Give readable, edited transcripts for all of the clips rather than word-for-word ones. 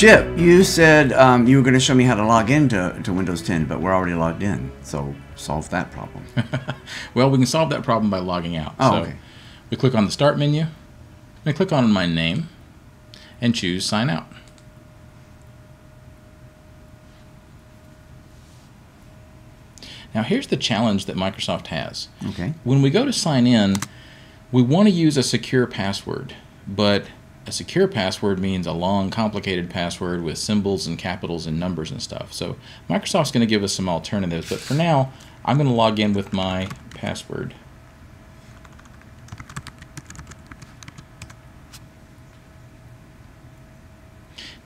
Chip, you said you were going to show me how to log in to Windows 10, but we're already logged in, so solve that problem. Well, we can solve that problem by logging out. Oh, so okay. we click on the Start menu, and click on my name, and choose Sign Out. Now here's the challenge that Microsoft has. Okay. When we go to sign in, we want to use a secure password, but a secure password means a long, complicated password with symbols and capitals and numbers and stuff. So Microsoft's going to give us some alternatives, but for now, I'm going to log in with my password.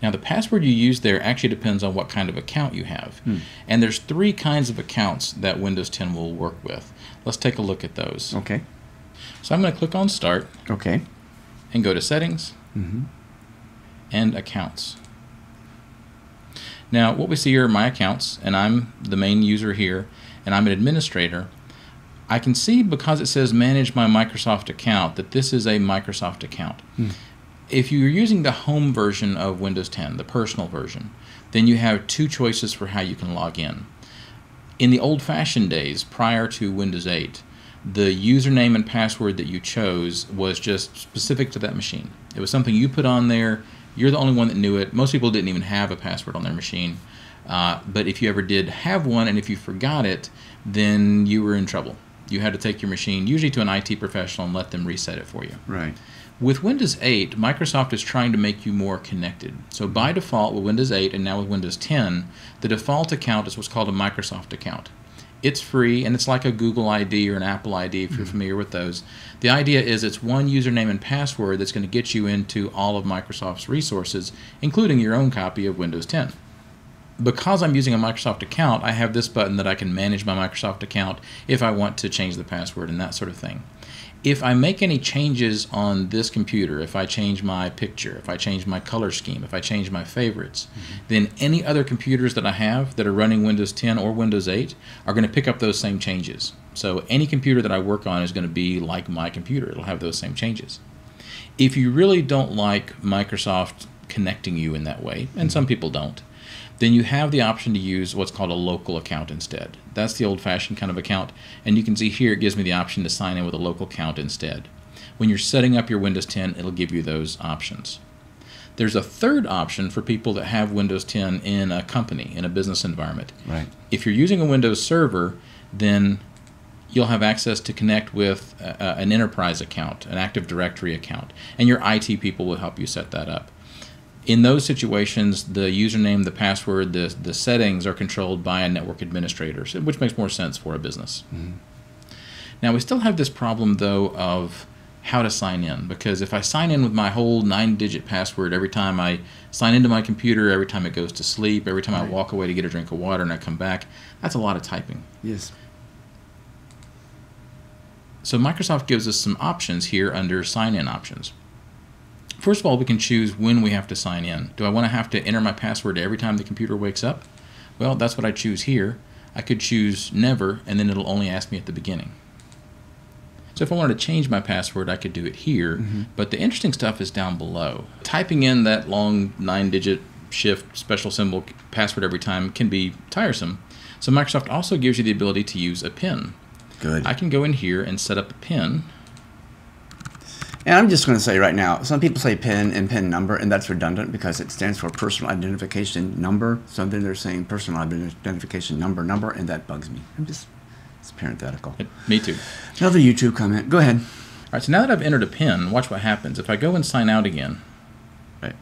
Now the password you use there actually depends on what kind of account you have. And there's 3 kinds of accounts that Windows 10 will work with. Let's take a look at those. Okay. So I'm going to click on Start. Okay. And go to Settings and Accounts. Now what we see here are my accounts, and I'm the main user here, and I'm an administrator. I can see, because it says Manage My Microsoft Account, that this is a Microsoft account. If you're using the home version of Windows 10, the personal version, then you have 2 choices for how you can log in. In the old-fashioned days, prior to Windows 8, the username and password that you chose was just specific to that machine. It was something you put on there. You're the only one that knew it. Most people didn't even have a password on their machine. But if you ever did have one, and if you forgot it, then you were in trouble. You had to take your machine, usually to an IT professional, and let them reset it for you. Right. With Windows 8, Microsoft is trying to make you more connected. So by default, with Windows 8 and now with Windows 10, the default account is what's called a Microsoft account. It's free, and it's like a Google ID or an Apple ID if you're familiar with those. The idea is it's one username and password that's going to get you into all of Microsoft's resources, including your own copy of Windows 10. Because I'm using a Microsoft account, I have this button that I can manage my Microsoft account if I want to change the password and that sort of thing. If I make any changes on this computer, if I change my picture, if I change my color scheme, if I change my favorites, then any other computers that I have that are running Windows 10 or Windows 8 are going to pick up those same changes. So any computer that I work on is going to be like my computer. It'll have those same changes. If you really don't like Microsoft connecting you in that way, and some people don't, then you have the option to use what's called a local account instead. That's the old-fashioned kind of account, and you can see here it gives me the option to sign in with a local account instead. When you're setting up your Windows 10, it'll give you those options. There's a third option for people that have Windows 10 in a company, in a business environment. Right. If you're using a Windows server, then you'll have access to connect with an enterprise account, an Active Directory account, and your IT people will help you set that up. In those situations, the username, the password, the settings are controlled by a network administrator, which makes more sense for a business. Now, we still have this problem, though, of how to sign in, because if I sign in with my whole 9-digit password every time I sign into my computer, every time it goes to sleep, every time I walk away to get a drink of water and I come back, that's a lot of typing. Yes. So Microsoft gives us some options here under sign-in options. First of all, we can choose when we have to sign in. Do I want to have to enter my password every time the computer wakes up? Well, that's what I choose here. I could choose never, and then it'll only ask me at the beginning. So if I wanted to change my password, I could do it here, but the interesting stuff is down below. Typing in that long 9-digit shift special symbol password every time can be tiresome. So Microsoft also gives you the ability to use a PIN. Good. I can go in here and set up a PIN. And I'm just going to say right now, some people say PIN and PIN number, and that's redundant because it stands for personal identification number. So then they're saying personal identification number, and that bugs me. It's parenthetical. Me too. Another YouTube comment. Go ahead. All right, so now that I've entered a PIN, watch what happens. If I go and sign out again, Right.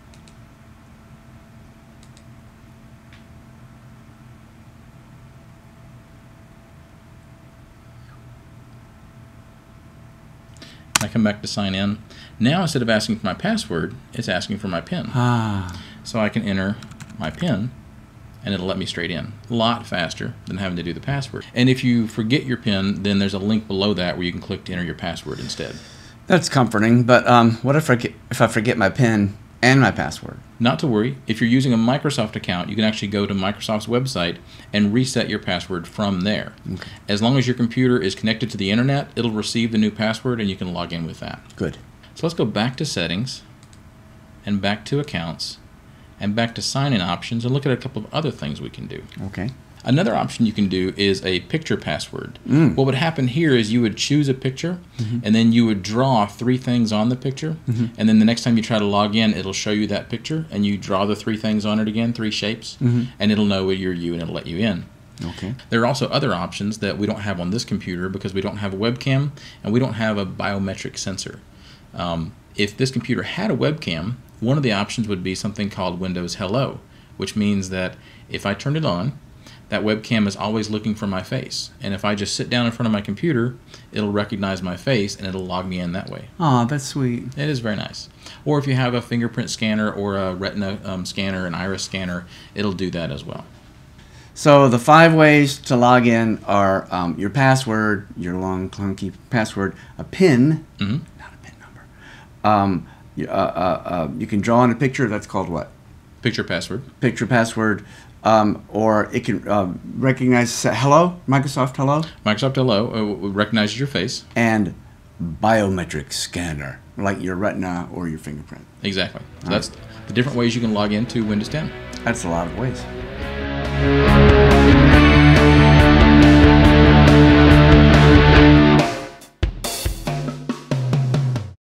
I come back to sign in. Now, instead of asking for my password, it's asking for my PIN. So I can enter my PIN, and it'll let me straight in. A lot faster than having to do the password. And if you forget your PIN, then there's a link below that where you can click to enter your password instead. That's comforting, but what if I forget my PIN and my password? Not to worry. If you're using a Microsoft account, you can actually go to Microsoft's website and reset your password from there. Okay. As long as your computer is connected to the internet, it'll receive the new password and you can log in with that. Good. So let's go back to Settings and back to Accounts and back to sign-in options and look at a couple of other things we can do. Okay. Another option you can do is a picture password. What would happen here is you would choose a picture, and then you would draw 3 things on the picture, and then the next time you try to log in, it'll show you that picture, and you draw the 3 things on it again, 3 shapes, and it'll know you're you, and it'll let you in. Okay. There are also other options that we don't have on this computer because we don't have a webcam, and we don't have a biometric sensor. If this computer had a webcam, one of the options would be something called Windows Hello, which means that if I turn it on, that webcam is always looking for my face. And if I just sit down in front of my computer, it'll recognize my face and it'll log me in that way. Oh, that's sweet. It is very nice. Or if you have a fingerprint scanner or a retina scanner, an iris scanner, it'll do that as well. So the 5 ways to log in are your password, your long clunky password, a PIN, not a PIN number. You can draw on a picture. That's called what? Picture password. Picture password. Or it can recognize hello, Microsoft Hello. Microsoft Hello recognizes your face. And biometric scanner, like your retina or your fingerprint. Exactly. So that's the different ways you can log into Windows 10. That's a lot of ways.